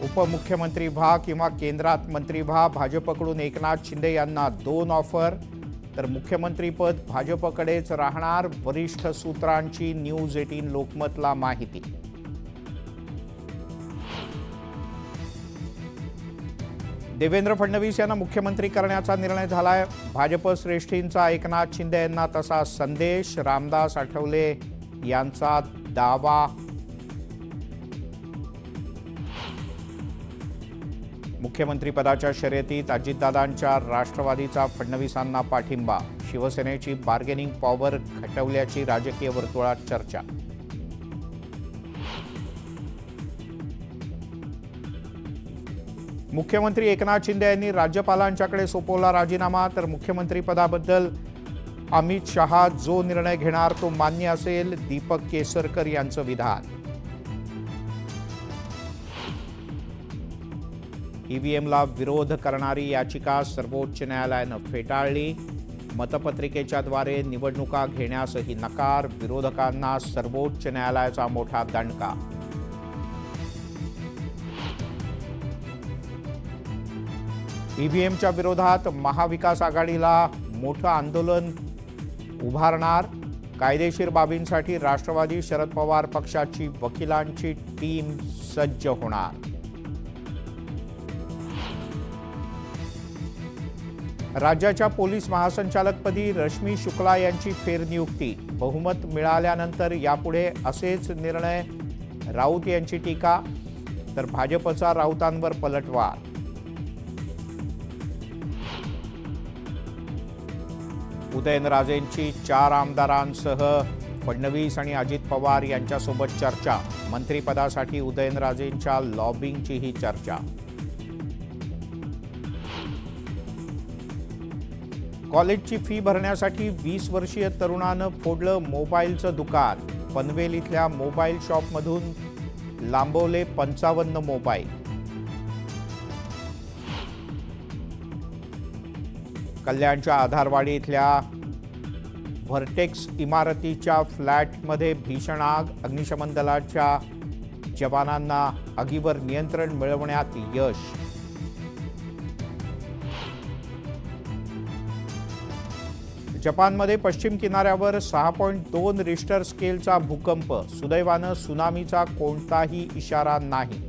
उपमुख्यमंत्री व्हा किंवा केंद्रात मंत्री व्हा, भाजपकडून एकनाथ शिंदे यांना 2 ऑफर, तर मुख्यमंत्रीपद भाजपकडेच राहणार, वरिष्ठ सूत्रांची न्यूज 18 लोकमतला माहिती. देवेंद्र फडणवीस यांना मुख्यमंत्री करण्याचा निर्णय झालाय. भाजप श्रेष्ठींचा एकनाथ शिंदे यांना तसा संदेश. रामदास आठवले यांचा दावा. मुख्यमंत्रीपदाच्या शर्यतीत अजितदादांच्या राष्ट्रवादीचा फडणवीसांना पाठिंबा. शिवसेनेची बार्गेनिंग पॉवर घटवल्याची राजकीय वर्तुळात चर्चा. मुख्यमंत्री एकनाथ शिंदे यांनी राज्यपालांच्याकडे सोपवला राजीनामा, तर मुख्यमंत्रीपदाबद्दल अमित शहा जो निर्णय घेणार तो मान्य असेल, दीपक केसरकर यांचं विधान. ईव्हीएमला विरोध करणारी याचिका सर्वोच्च न्यायालयानं फेटाळली. मतपत्रिकेच्याद्वारे निवडणुका घेण्यासही नकार. विरोधकांना सर्वोच्च न्यायालयाचा मोठा दणका. ईव्हीएमच्या विरोधात महाविकास आघाडीला मोठं आंदोलन उभारणार. कायदेशीर बाबींसाठी राष्ट्रवादी शरद पवार पक्षाची वकिलांची टीम सज्ज होणार. राज्याच्या पोलीस महासंचालकपदी रश्मी शुक्ला यांची फेरनियुक्ती. बहुमत मिळाल्यानंतर यापुढे असेच निर्णय. राऊत यांची टीका, तर भाजपचा राऊतांवर पलटवार. उदयनराजेंची 4 आमदारांसह फडणवीस आणि अजित पवार यांच्यासोबत चर्चा. मंत्रिपदासाठी उदयनराजेंच्या लॉबिंगचीही चर्चा. कॉलेजची फी भरण्यासाठी 20 वर्षीय तरुणानं फोडलं मोबाईलचं दुकान. पनवेल इथल्या मोबाईल शॉपमधून लांबवले 55 मोबाईल. कल्याणच्या आधारवाडी इथल्या व्हर्टेक्स इमारतीच्या फ्लॅटमध्ये भीषण आग. अग्निशमन दलाच्या जवानांना आगीवर नियंत्रण मिळवण्यात यश. जपानमध्ये पश्चिम किनाऱ्यावर 6.2 रिश्टर स्केलचा भूकंप. सुदैवानं सुनामीचा कोणताही इशारा नाही.